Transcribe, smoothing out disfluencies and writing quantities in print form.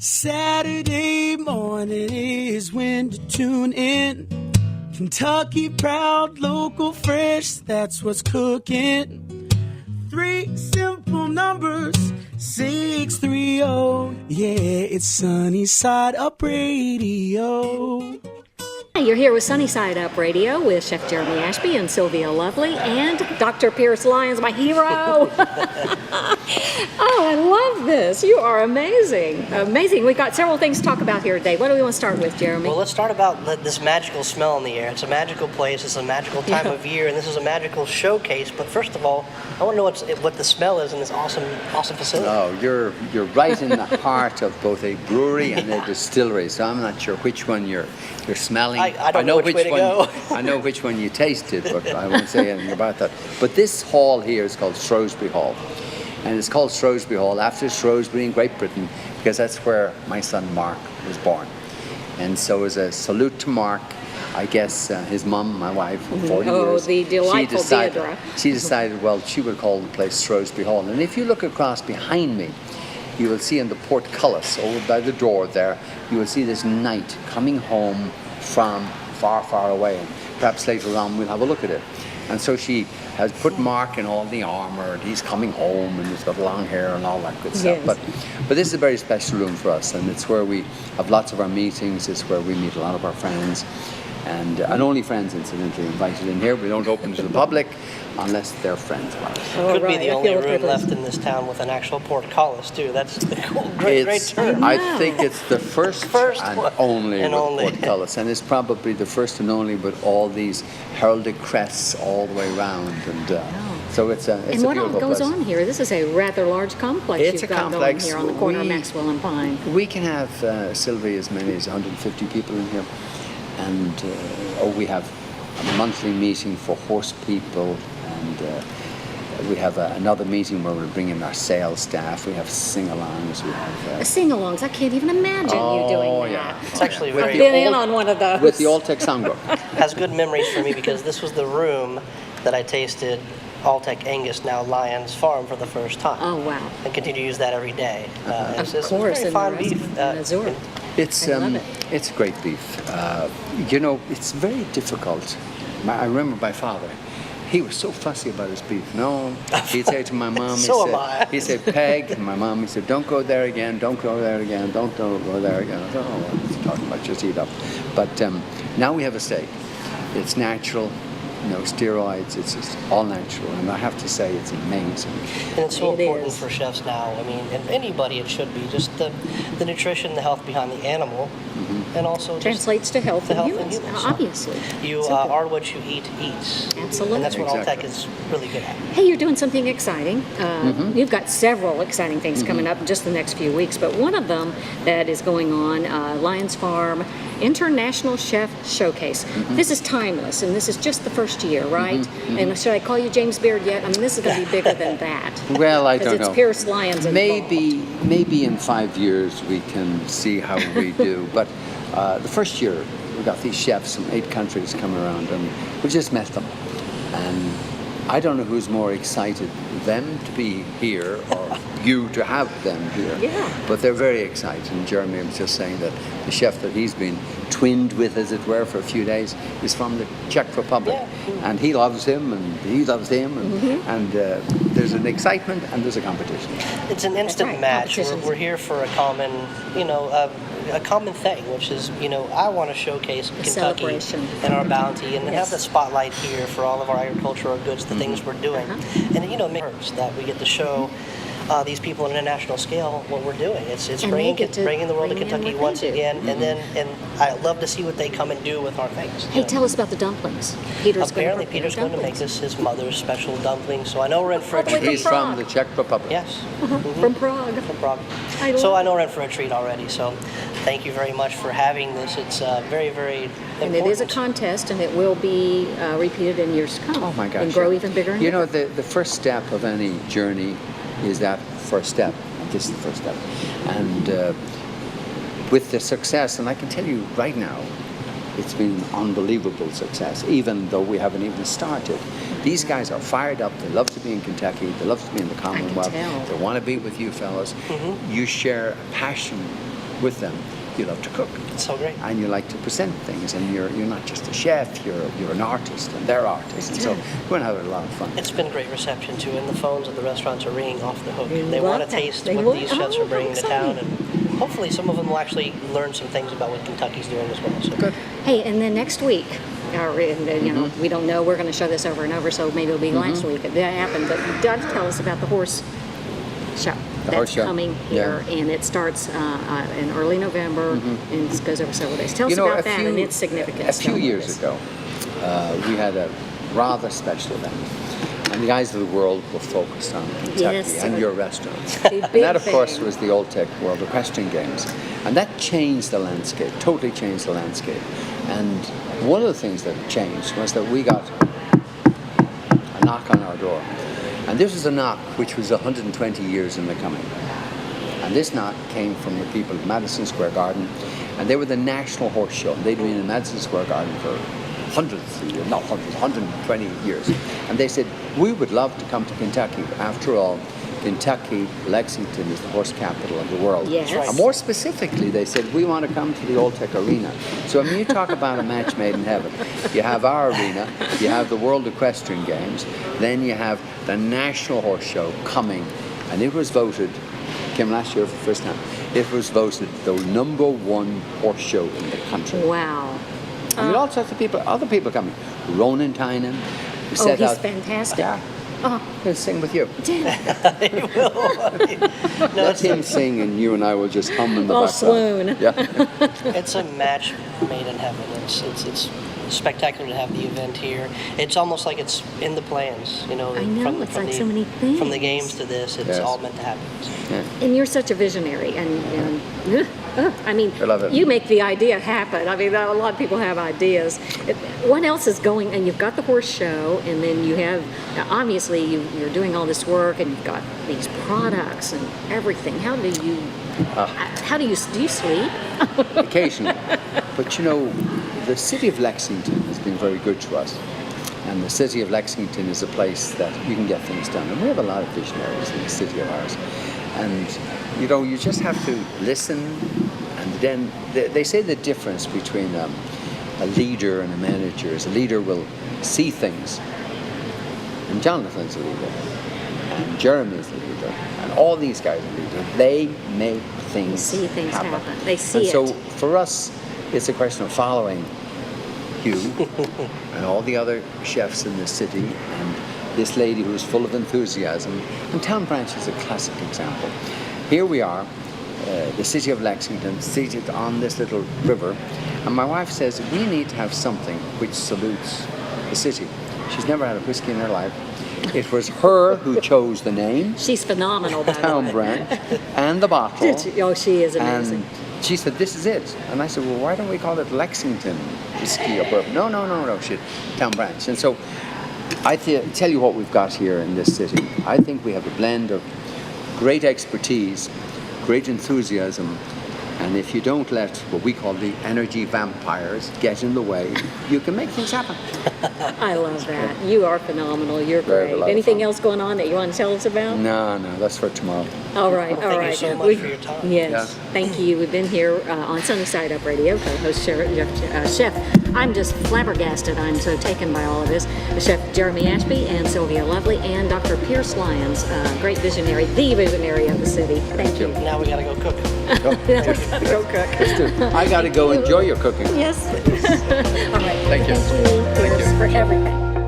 Saturday morning is when to tune in. Kentucky proud, local fresh, that's what's cooking. 3 simple numbers, 630. Yeah, it's Sunny Side Up Radio. You're here with Sunny Side Up Radio with Chef Jeremy Ashby and Sylvia Lovely and Dr. Pierce Lyons, my hero. Oh, I love this. You are amazing. Amazing. We've got several things to talk about here today. What do we want to start with, Jeremy? Well, let's start about this magical smell in the air. It's a magical place. It's a magical time of year, and this is a magical showcase. But first of all, I want to know what the smell is in this awesome facility. Oh, you're right in the heart of both a brewery and a distillery. So I'm not sure which one you're smelling. I don't know which way to go. I know which one you tasted, but I won't say anything about that. But this hall here is called Shrewsbury Hall. And it's called Shrewsbury Hall after Shrewsbury in Great Britain, because that's where my son Mark was born. And so as a salute to Mark, I guess his mum, my wife, for 40 years, the delightful Deirdre. She decided, well, she would call the place Shrewsbury Hall. And if you look across behind me, you will see in the portcullis over by the door there, you will see this knight coming home from far, far away. And perhaps later on we'll have a look at it. And so she has put Mark in all the armour, and he's coming home, and he's got long hair and all that good stuff. Yes. But this is a very special room for us, and it's where we have lots of our meetings. It's where we meet a lot of our friends, and only friends, incidentally, invited in here. We don't open to the public unless they're friends of ours. Could be the only room left in this town with an actual portcullis, too. That's a cool, great term. I think it's the first and only only. portcullis, and it's probably the first and only with all these heraldic crests all the way around, and so it's a And what all beautiful goes place. on here? This is a rather large complex It's you've a got complex. going here on the corner of Maxwell and Pine. We can have, Sylvie, as many as 150 people in here, and we have a monthly meeting for horse people, and we have another meeting where we're bringing our sales staff. We have sing-alongs. We have Sing-alongs. I can't even imagine you doing that. Yeah. It's actually I've very been in on one of those. with the Alltech songbook. has good memories for me because this was the room that I tasted Alltech Angus, now Lyons Farm, for the first time. Oh, wow. And continue to use that every day. Of It's course, very in fine the rest beef. of Missouri. It's I love it. it's great beef. You know, it's very difficult. I remember my father. He was so fussy about his beef. No, he'd say to my mom, he'd say, Peg, and my mom, he said, don't go there again, don't go there again, don't go there again. I thought, oh, what's he talking about? Just eat up. But now we have a steak. It's natural. No steroids, it's just all natural, and I have to say it's amazing. And it's so It important is. for chefs now. I mean, and anybody, it should be. Just the nutrition, the health behind the animal, and also just Translates to health the in health in humans, humans. obviously. you Simple. are what you eat eats. Absolutely. And that's what Exactly. Alltech is really good at. Hey, you're doing something exciting. You've got several exciting things coming up in just the next few weeks, but one of them that is going on, Lyons Farm International Chef Showcase. This is timeless, and this is just the first year, right? And should I call you James Beard yet? I mean, this is going to be bigger than that. Well, I don't know. Because it's Pierce Lyons involved. Maybe in 5 years we can see how we do. But the first year we got these chefs from 8 countries coming around, and we just met them. And I don't know who's more excited, them to be here or you to have them here. Yeah. But they're very excited. And Jeremy was just saying that the chef that he's been twinned with, as it were, for a few days is from the Czech Republic. Yeah. And he loves him, and he loves him, and there's an excitement and there's a competition. It's an instant right, match. competitions. We're here for a common, a common thing, which is, I want to showcase Kentucky celebration. and our bounty, and Yes. have the spotlight here for all of our agricultural goods, the things we're doing, and it makes that we get to show these people on an international scale what we're doing. It's And they bringing get to the world to bring in Kentucky what once they do. again, and I love to see what they come and do with our things. Hey, tell us about the dumplings. Peter's Apparently, going to Peter's going to make dumplings. us his mother's special dumpling, so I know we're in for a All the way treat. He's Prague. from the Czech Republic. Yes. From Prague. From Prague. I So love I know we're in for a treat already. So thank you very much for having this. It's very, very important. And it is a contest, and it will be repeated in years to come. Oh my gosh. And grow yeah. even bigger and You know, bigger. the first step of any journey is that first step. And this is the first step. And with the success, and I can tell you right now, it's been an unbelievable success, even though we haven't even started. These guys are fired up. They love to be in Kentucky. They love to be in the Commonwealth. tell. They want to be with you fellas. You share a passion with them, you love to cook. It's so great. And you like to present things, and you're not just a chef, you're an artist, and they're artists, and so we're going to have a lot of fun. It's been great reception too, and the phones at the restaurants are ringing off the hook. They They want love to that. taste They what want- these chefs oh, are bringing to how town, and hopefully some of them will actually learn some things about what Kentucky's doing as well. So. Good. Hey, and then next week, or you know, we don't know. We're going to show this over and over, so maybe it'll be last week that happened. But you got to tell us about the horse show that's horse show. coming here, and it starts in early November and it goes over several days. Tell us about that and its significance. A few years ago, we had a rather special event. And the eyes of the world were focused on Kentucky Yes, and sir. your restaurants. Big And that, of course, thing. was the Alltech World Equestrian Games. And that changed the landscape, totally changed the landscape. And one of the things that changed was that we got a knock on our door. And this was a knock which was 120 years in the coming. And this knock came from the people of Madison Square Garden. And they were the National Horse Show. They'd been in Madison Square Garden for hundreds of years, not hundreds, 120 years. And they said, we would love to come to Kentucky. After all, Kentucky, Lexington is the horse capital of the world. Yes. Right. And more specifically, they said, we want to come to the Alltech Arena. So when you talk about a match made in heaven, you have our arena, you have the World Equestrian Games, then you have the National Horse Show coming. And it was voted, came last year for the first time, it was voted the #1 horse show in the country. Wow. And we had all sorts of people, other people coming. Ronan Tynan. Who Oh, set he's out, fantastic. Yeah. Oh, He'll sing with you. They will. No, Let him sing and you and I will just hum in the I'll background. swoon. Yeah. It's a match made in heaven. It's spectacular to have the event here. It's almost like it's in the plans, you know. I know, it's like so many From the things. games to this, it's Yes. all meant to happen. Yeah. and you're such a visionary, and I mean, I love it. you make the idea happen. I mean, a lot of people have ideas. What else is going? And you've got the horse show, and then you have obviously you're doing all this work, and you've got these products and everything. How do you? Do you sleep? Occasionally. But you know, the city of Lexington has been very good to us. And the city of Lexington is a place that you can get things done. And we have a lot of visionaries in the city of ours. And, you know, you just have to listen. And then they say the difference between a leader and a manager is a leader will see things. And Jonathan's a leader. And Jeremy's a leader. And all these guys are leaders. They make things See things happen. They see and it. so for us, it's a question of following you and all the other chefs in the city and this lady who's full of enthusiasm. And Town Branch is a classic example. Here we are, the city of Lexington, seated on this little river. And my wife says, we need to have something which salutes the city. She's never had a whiskey in her life. It was her who chose the name, She's phenomenal, by the Town way. Branch, and the bottle. Oh, she is amazing. And she said, this is it. And I said, well, why don't we call it Lexington whiskey or bourbon? No, she Town Branch. And so I tell you what we've got here in this city. I think we have a blend of great expertise, great enthusiasm, and if you don't let what we call the energy vampires get in the way, you can make things happen. I love that. You are phenomenal. You're Very great. lot of Anything fun. else going on that you want to tell us about? No, that's for tomorrow. All right, Well, all thank right. you so much for your time. Yes, Yeah. thank you. We've been here on Sunny Side Up Radio, co-host Chef. I'm just flabbergasted. I'm so taken by all of this. Chef Jeremy Ashby and Sylvia Lovely and Dr. Pierce Lyons, great visionary, the visionary of the city. Thank you. Now we gotta go cook. Go cook. I got to go enjoy your cooking. Yes. All right. Thank you. Thank you, Pierce, for everything.